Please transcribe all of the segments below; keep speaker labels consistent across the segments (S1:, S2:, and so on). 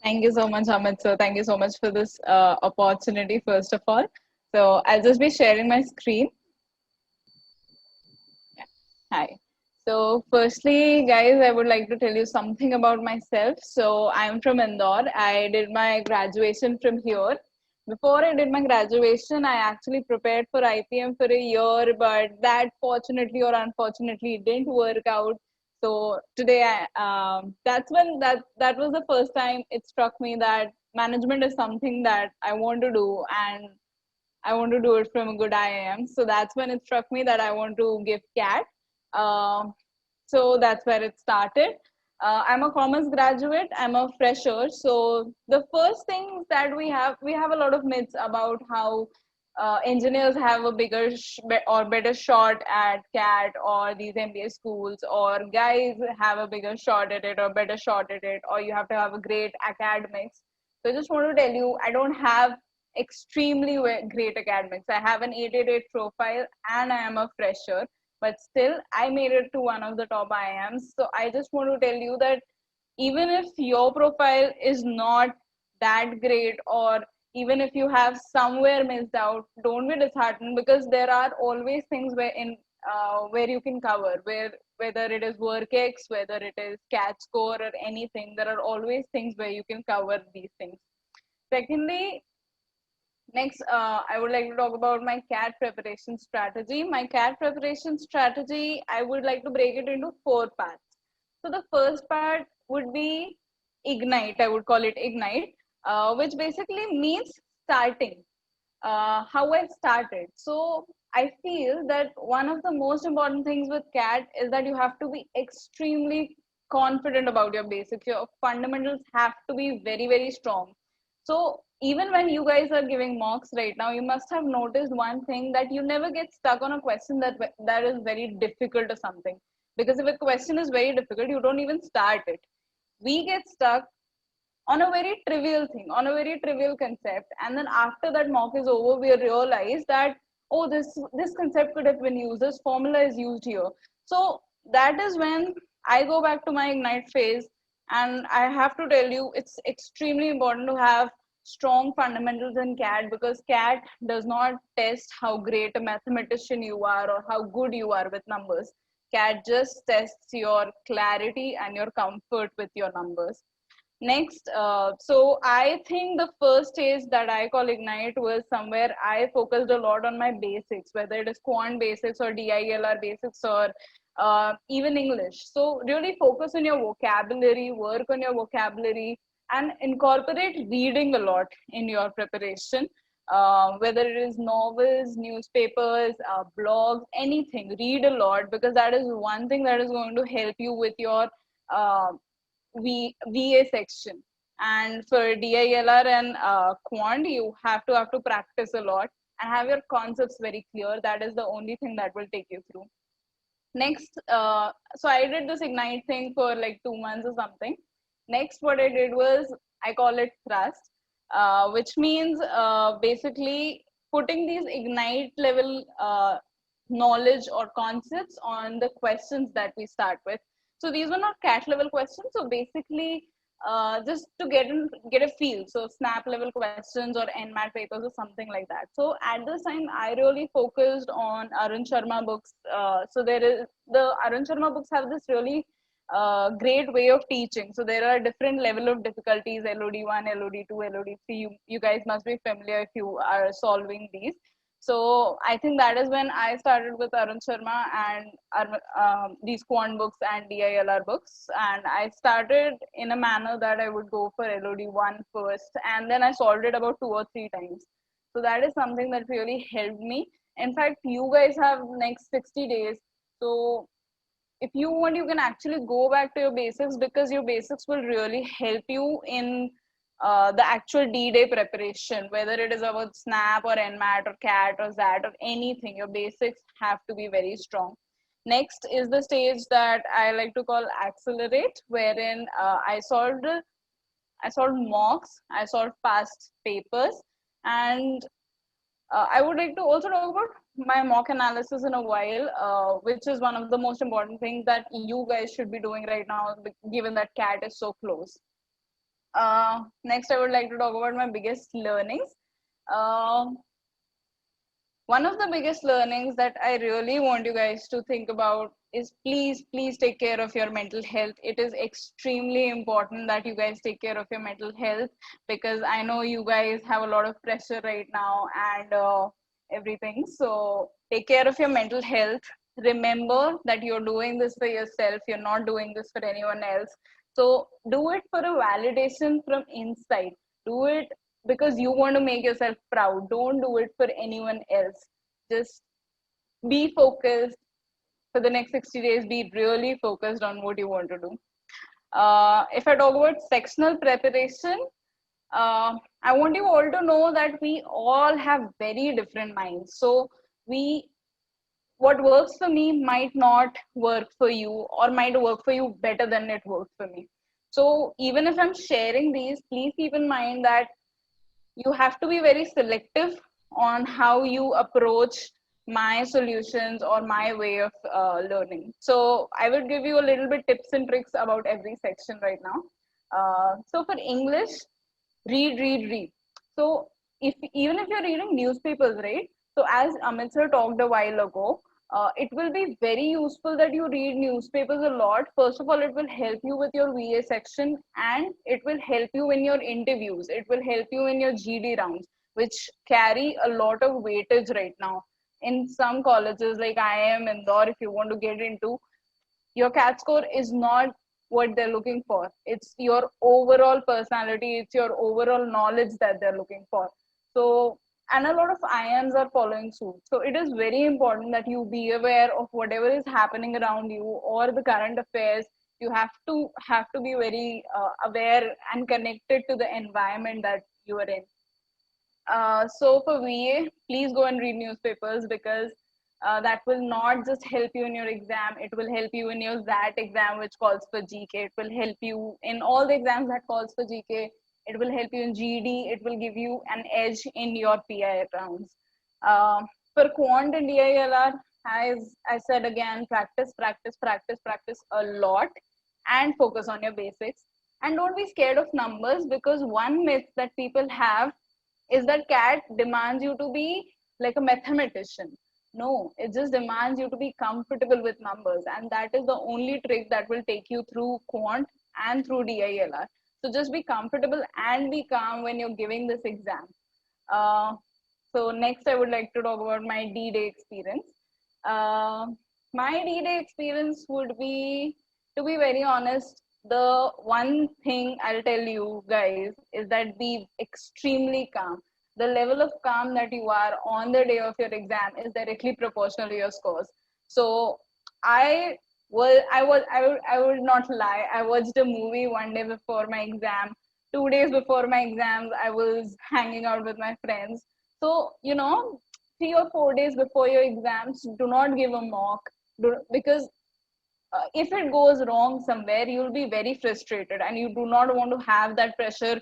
S1: Thank you so much, Amit. So thank you so much for this opportunity, first of all. So I'll just be sharing my screen. Yeah. Hi. So firstly, guys, I would like to tell you something about myself. So I'm from Indore. I did my graduation from here. Before I did my graduation, I actually prepared for IPM for a year, but that fortunately or unfortunately didn't work out. So today, that's when that was the first time it struck me that management is something that I want to do, and I want to do it from a good IIM. So that's when it struck me that I want to give CAT. Um, so that's where it started. I'm a commerce graduate. I'm a fresher. So the first thing that we have a lot of myths about how engineers have a bigger or better shot at CAT or these MBA schools, or guys have a bigger shot at it or better shot at it, or you have to have a great academics. So I just want to tell you, I don't have extremely great academics. I have an 888 profile and I am a fresher, but still I made it to one of the top IIMs. So I just want to tell you that even if your profile is not that great, or even if you have somewhere missed out, don't be disheartened, because there are always things where you can cover, where whether it is work-x, whether it is catch score or anything, there are always things where you can cover these things. Secondly, next, I would like to talk about my CAT preparation strategy. My CAT preparation strategy, I would like to break it into four parts. So the first part would be Ignite. I would call it Ignite, which basically means starting. How I started. So I feel that one of the most important things with CAT is that you have to be extremely confident about your basics. Your fundamentals have to be very, very strong. So even when you guys are giving mocks right now, you must have noticed one thing, that you never get stuck on a question that is very difficult or something. Because if a question is very difficult, you don't even start it. We get stuck on a very trivial thing, on a very trivial concept, and then after that mock is over, we realize that, oh, this concept could have been used, this formula is used here. So that is when I go back to my Ignite phase, and I have to tell you, it's extremely important to have strong fundamentals in CAT, because CAT does not test how great a mathematician you are or how good you are with numbers. CAT just tests your clarity and your comfort with your numbers. Next, so I think the first stage that I call Ignite was somewhere I focused a lot on my basics, whether it is quant basics or DILR basics, or even English. So really focus on your vocabulary, work on your vocabulary, and incorporate reading a lot in your preparation. Whether it is novels, newspapers, blogs, anything, read a lot, because that is one thing that is going to help you with your uh, VA section. And for DILR and quant, you have to practice a lot and have your concepts very clear. That is the only thing that will take you through. Next, so I did this Ignite thing for like 2 months or something. Next, what I did was, I call it thrust, which means basically putting these Ignite level knowledge or concepts on the questions that we start with. So these were not CAT level questions. So basically, just to get a feel. So SNAP level questions or NMAT papers or something like that. So at this time, I really focused on Arun Sharma books. So there is the Arun Sharma books have this really great way of teaching. So there are different level of difficulties: LOD1, LOD2, LOD3. You guys must be familiar if you are solving these. So I think that is when I started with Arun Sharma and these quant books and DILR books. And I started in a manner that I would go for LOD1 first, and then I solved it about 2 or 3 times. So that is something that really helped me. In fact, you guys have next 60 days. So if you want, you can actually go back to your basics, because your basics will really help you in the actual D-Day preparation, whether it is about SNAP or NMAT or CAT or ZAT or anything. Your basics have to be very strong. Next is the stage that I like to call accelerate, wherein I solved mocks, I solved past papers, and I would like to also talk about my mock analysis in a while, which is one of the most important things that you guys should be doing right now, given that CAT is so close. Next, I would like to talk about my biggest learnings. Um One of the biggest learnings that I really want you guys to think about is please take care of your mental health. It is extremely important that you guys take care of your mental health, because I know you guys have a lot of pressure right now and everything. So take care of your mental health. Remember that you're doing this for yourself, you're not doing this for anyone else. So do it for a validation from inside. Do it because you want to make yourself proud. Don't do it for anyone else. Just be focused for the next 60 days. Be really focused on what you want to do. If I talk about sectional preparation, I want you all to know that we all have very different minds. So we what works for me might not work for you, or might work for you better than it works for me. So even if I'm sharing these, please keep in mind that you have to be very selective on how you approach my solutions or my way of learning. So I will give you a little bit tips and tricks about every section right now. So for English, read. So if even if you're reading newspapers, right? So as Amit sir talked a while ago, it will be very useful that you read newspapers a lot. First of all, it will help you with your VA section, and it will help you in your interviews. It will help you in your GD rounds, which carry a lot of weightage right now. In some colleges like IIM Indore, if you want to get into, your CAT score is not what they're looking for. It's your overall personality, it's your overall knowledge that they're looking for. So, and a lot of IIMs are following suit. So, it is very important that you be aware of whatever is happening around you or the current affairs. You have to be very aware and connected to the environment that you are in. So for VA, please go and read newspapers, because that will not just help you in your exam, it will help you in your ZAT exam, which calls for GK. It will help you in all the exams that calls for GK. It will help you in GD. It will give you an edge in your PI rounds. For Quant and DILR, as I said again, practice a lot, and focus on your basics. And don't be scared of numbers, because one myth that people have is that CAT demands you to be like a mathematician. No, it just demands you to be comfortable with numbers, and that is the only trick that will take you through quant and through DILR. So just be comfortable and be calm when you're giving this exam. Uh, so next, I would like to talk about my D-Day experience. Uh, my D-Day experience would be, to be very honest, the one thing I'll tell you guys is that be extremely calm. The level of calm that you are on the day of your exam is directly proportional to your scores. So I I would not lie. I watched a movie one day before my exam. 2 days before my exams, I was hanging out with my friends. So 3 or 4 days before your exams, do not give a mock, because if it goes wrong somewhere, you'll be very frustrated, and you do not want to have that pressure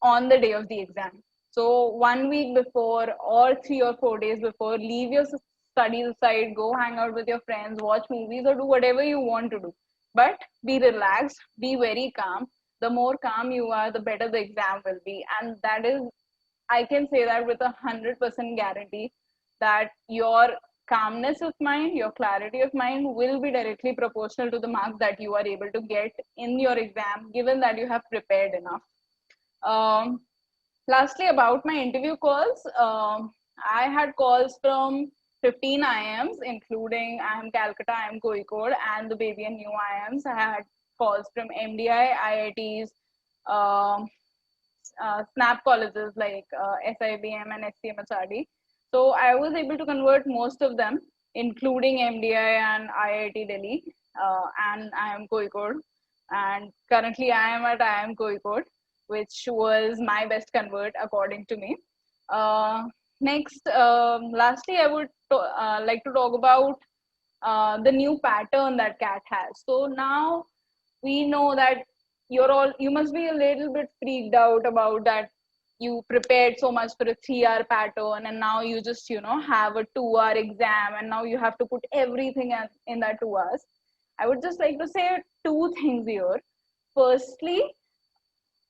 S1: on the day of the exam. So 1 week before or 3 or 4 days before, leave your studies aside, go hang out with your friends, watch movies, or do whatever you want to do. But be relaxed, be very calm. The more calm you are, the better the exam will be. And that is, I can say that with 100% guarantee, that your calmness of mind, your clarity of mind will be directly proportional to the marks that you are able to get in your exam, given that you have prepared enough. Um, Lastly, about my interview calls, I had calls from 15 IIMs, including IIM Calcutta, IIM Kozhikode, and the Baby and New IIMs. I had calls from MDI, IITs, um, SNAP colleges like SIBM and SCMHRD. So I was able to convert most of them, including MDI and IIT Delhi, and IIM Kozhikode. And currently I am at IIM Kozhikode, which was my best convert according to me. Next, lastly, I would like to talk about the new pattern that CAT has. So now we know that you must be a little bit freaked out about that. You prepared so much for a 3 hour pattern, and now you just have a 2 hour exam, and now you have to put everything in that 2 hours. I would just like to say two things here. Firstly,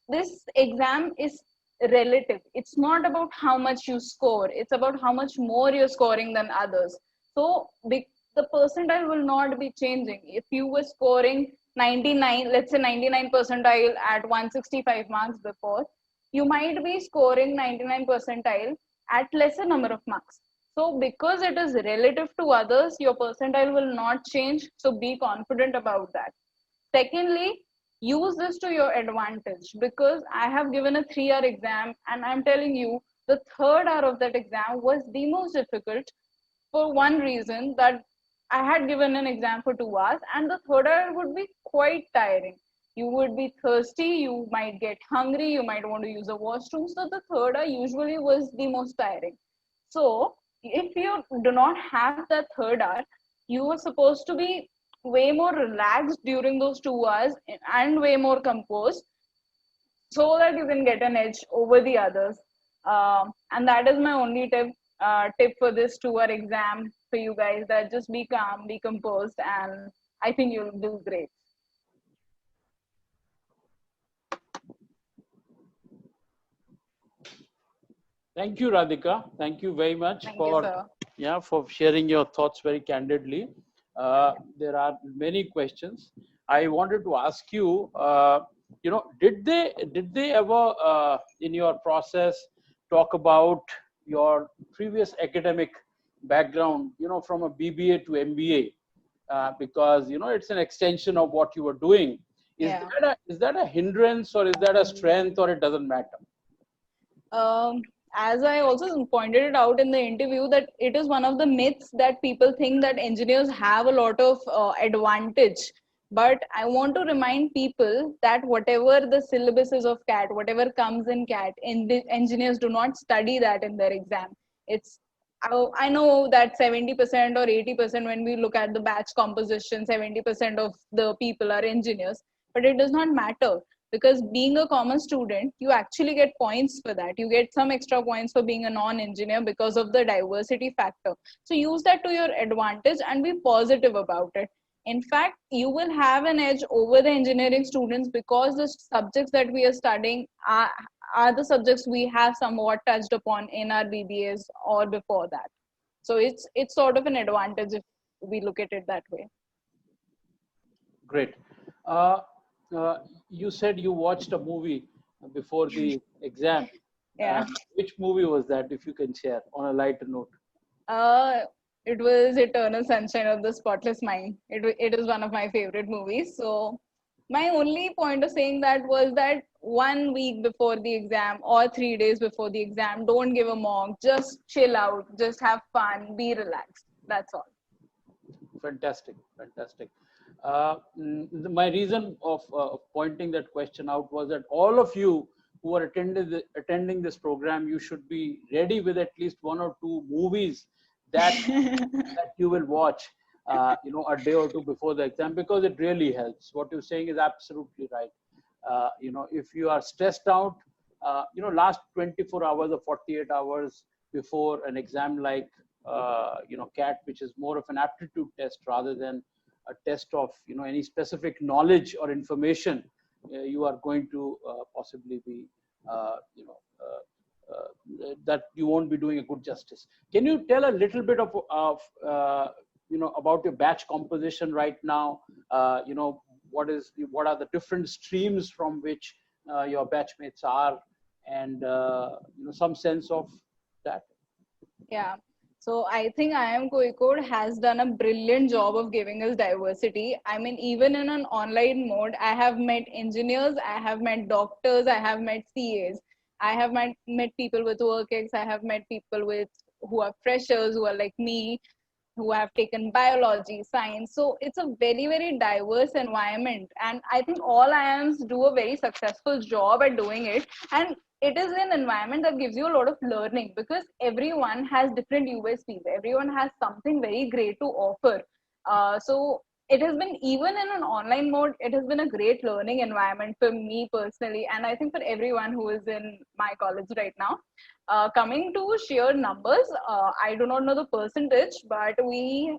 S1: this exam is relative. It's not about how much you score, it's about how much more you're scoring than others. So the percentile will not be changing. If you were scoring 99, let's say 99 percentile at 165 marks before, you might be scoring 99 percentile at lesser number of marks. So because it is relative to others, your percentile will not change. So be confident about that. Secondly, use this to your advantage, because I have given a 3 hour exam and I'm telling you, the third hour of that exam was the most difficult, for one reason that I had given an exam for 2 hours, and the third hour would be quite tiring. You would be thirsty, you might get hungry, you might want to use a washroom. So the third hour usually was the most tiring. So if you do not have that third hour, you are supposed to be way more relaxed during those 2 hours and way more composed, so that you can get an edge over the others. And that is my only tip for this 2 hour exam for you guys, that just be calm, be composed, and I think you'll do great.
S2: Thank you, Radhika. Thank you very much
S1: Thank you, sir.
S2: for sharing your thoughts very candidly. There are many questions. I wanted to ask you, did they ever in your process talk about your previous academic background, from a BBA to MBA, because it's an extension of what you were doing.
S1: Yeah.
S2: Is that a hindrance, or is that a strength, or it doesn't matter?
S1: As I also pointed it out in the interview, that it is one of the myths that people think that engineers have a lot of advantage. But I want to remind people that whatever the syllabus is of CAT, whatever comes in CAT, engineers do not study that in their exam. It's I know that 70% or 80%, when we look at the batch composition, 70% of the people are engineers, but it does not matter, because being a common student, you actually get points for that. You get some extra points for being a non-engineer because of the diversity factor. So use that to your advantage and be positive about it. In fact, you will have an edge over the engineering students, because the subjects that we are studying are the subjects we have somewhat touched upon in our BBAs or before that. So it's sort of an advantage if we look at it that way.
S2: Great. You said you watched a movie before the exam.
S1: Yeah.
S2: Which movie was that, if you can share on a lighter note?
S1: It was Eternal Sunshine of the Spotless Mind. It is one of my favorite movies. So my only point of saying that was that 1 week before the exam or 3 days before the exam, don't give a mock, just chill out, just have fun, be relaxed. That's all.
S2: Fantastic. My reason of pointing that question out was that all of you who are attending this program, you should be ready with at least 1 or 2 movies that you will watch a day or two before the exam, because it really helps. What you're saying is absolutely right. If you are stressed out, last 24 hours or 48 hours before an exam like CAT, which is more of an aptitude test rather than a test of any specific knowledge or information, you are going to possibly be that you won't be doing a good justice. Can you tell a little bit of about your batch composition right now? What are the different streams from which your batchmates are, and some sense of that?
S1: Yeah. So I think IIM Kozhikode has done a brilliant job of giving us diversity. I mean, even in an online mode, I have met engineers, I have met doctors, I have met CAs, I have met people with work ex, I have met people who are freshers, who are like me, who have taken biology, science. So it's a very, very diverse environment. And I think all IIMs do a very successful job at doing it. And it is an environment that gives you a lot of learning, because everyone has different USPs. Everyone has something very great to offer. So it has been, even in an online mode, it has been a great learning environment for me personally. And I think for everyone who is in my college right now. Coming to sheer numbers, I do not know the percentage, but IIM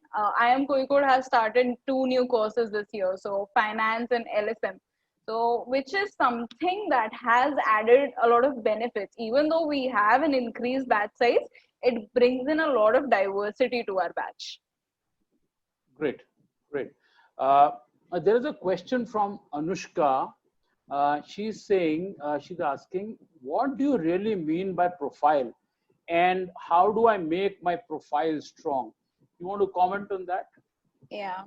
S1: Kozhikode has started 2 new courses this year. So finance and LSM. So, which is something that has added a lot of benefits. Even though we have an increased batch size, it brings in a lot of diversity to our batch.
S2: Great, great. Uh, there is a question from Anushka. She's asking, what do you really mean by profile? And how do I make my profile strong? You want to comment on that?
S1: Yeah.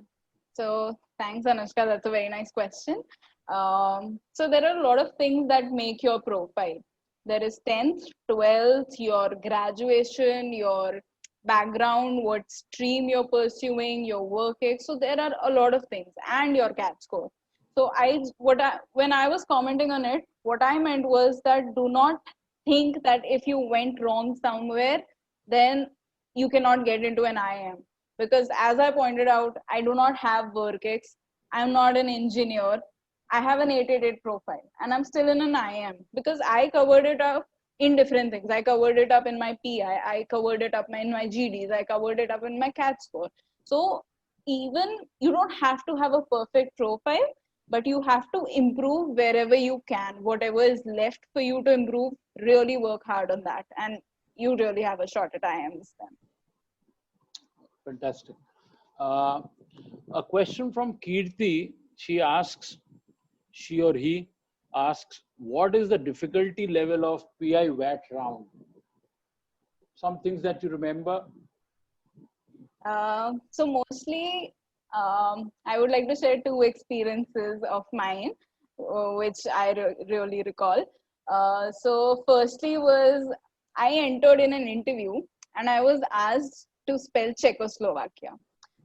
S1: So thanks, Anushka. That's a very nice question. So there are a lot of things that make your profile. There is 10th, 12th, your graduation, your background, what stream you're pursuing, your work ex. So there are a lot of things, and your CAT score. So when I was commenting on it, what I meant was that do not think that if you went wrong somewhere, then you cannot get into an IIM, because as I pointed out, I do not have work ex. I'm not an engineer. I have an 888 profile and I'm still in an IIM because I covered it up in different things. I covered it up in my PI, I covered it up in my GDs, I covered it up in my CAT score. So even you don't have to have a perfect profile, but you have to improve wherever you can. Whatever is left for you to improve, really work hard on that. And you really have a shot at IIMs then.
S2: Fantastic. Uh, a question from Kirti. She or he asks, what is the difficulty level of PI VAT round? Some things that you remember?
S1: So mostly, I would like to share two experiences of mine, which I really recall. So firstly was I entered in an interview and I was asked to spell Czechoslovakia.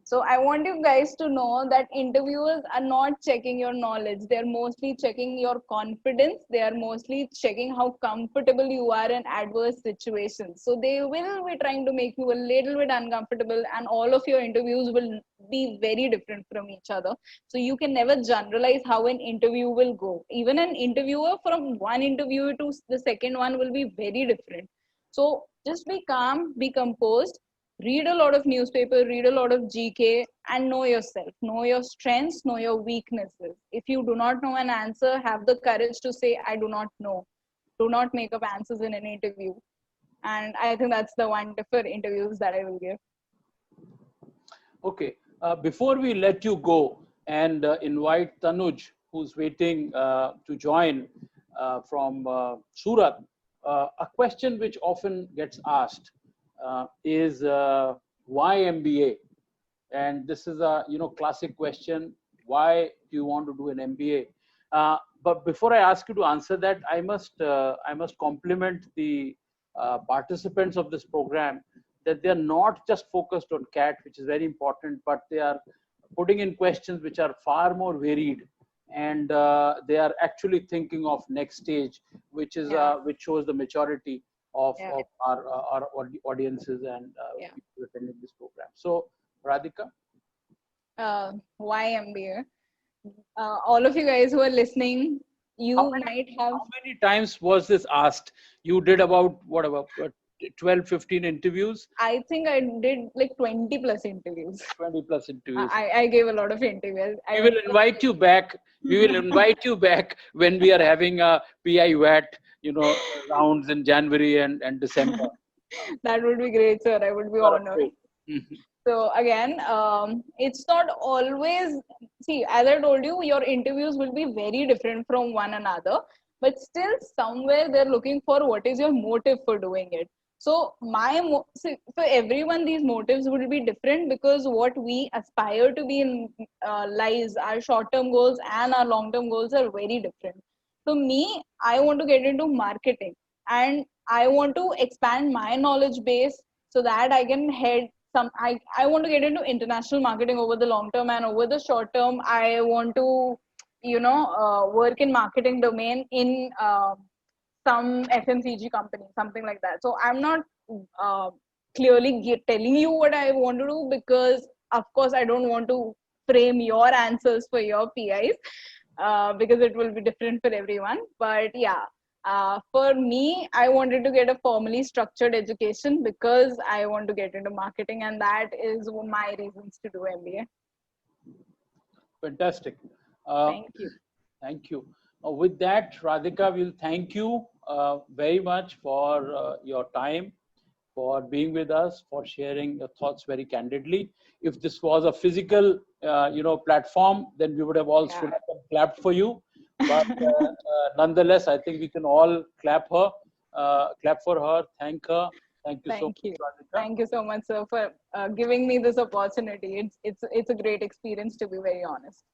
S1: So I want you guys to know that interviewers are not checking your knowledge. They're mostly checking your confidence. They are mostly checking how comfortable you are in adverse situations. So they will be trying to make you a little bit uncomfortable, and all of your interviews will be very different from each other. So you can never generalize how an interview will go. Even an interviewer from one interview to the second one will be very different. So just be calm, be composed, read a lot of newspaper, read a lot of GK, and know yourself, know your strengths, know your weaknesses. If you do not know an answer, have the courage to say I do not know. Do not make up answers in an interview. And I think that's the one for interviews that I will give.
S2: Okay. Before we let you go and invite Tanuj, who's waiting to join from Surat, a question which often gets asked is why MBA? And this is a classic question. Why do you want to do an MBA? But before I ask you to answer that, I must compliment the participants of this program, that they are not just focused on CAT, which is very important, but they are putting in questions which are far more varied, and they are actually thinking of next stage, which is which shows the maturity of our audiences and people attending this program. So, Radhika?
S1: Why MBA? All of you guys who are listening, might have.
S2: How many times was this asked? You did about 12, 15 interviews?
S1: I think I did like 20 plus interviews.
S2: 20 plus interviews.
S1: I gave a lot of interviews.
S2: We will invite you back. We will invite you back when we are having a PI VAT, rounds in January and December.
S1: That would be great, sir. I would be honored. So again, it's not always, see, as I told you, your interviews will be very different from one another, but still somewhere they're looking for what is your motive for doing it. So for everyone, these motives will be different, because what we aspire to be in lives, our short-term goals and our long-term goals are very different. So me, I want to get into marketing, and I want to expand my knowledge base so that I can head I want to get into international marketing over the long term, and over the short term, I want to, work in marketing domain in some FMCG company, something like that. So I'm not clearly telling you what I want to do, because of course I don't want to frame your answers for your PIs, because it will be different for everyone. But yeah, for me, I wanted to get a formally structured education because I want to get into marketing, and that is my reasons to do MBA.
S2: Fantastic.
S1: Thank you.
S2: Thank you. With that, Radhika, we'll thank you very much for your time, for being with us, for sharing your thoughts very candidly. If this was a physical, platform, then we would have all stood
S1: Yeah.
S2: up and clapped for you. But nonetheless, I think we can all clap for her, thank her. Thank you so
S1: Thank you.
S2: much, Radhika.
S1: Thank you so much, sir, for giving me this opportunity. It's a great experience, to be very honest.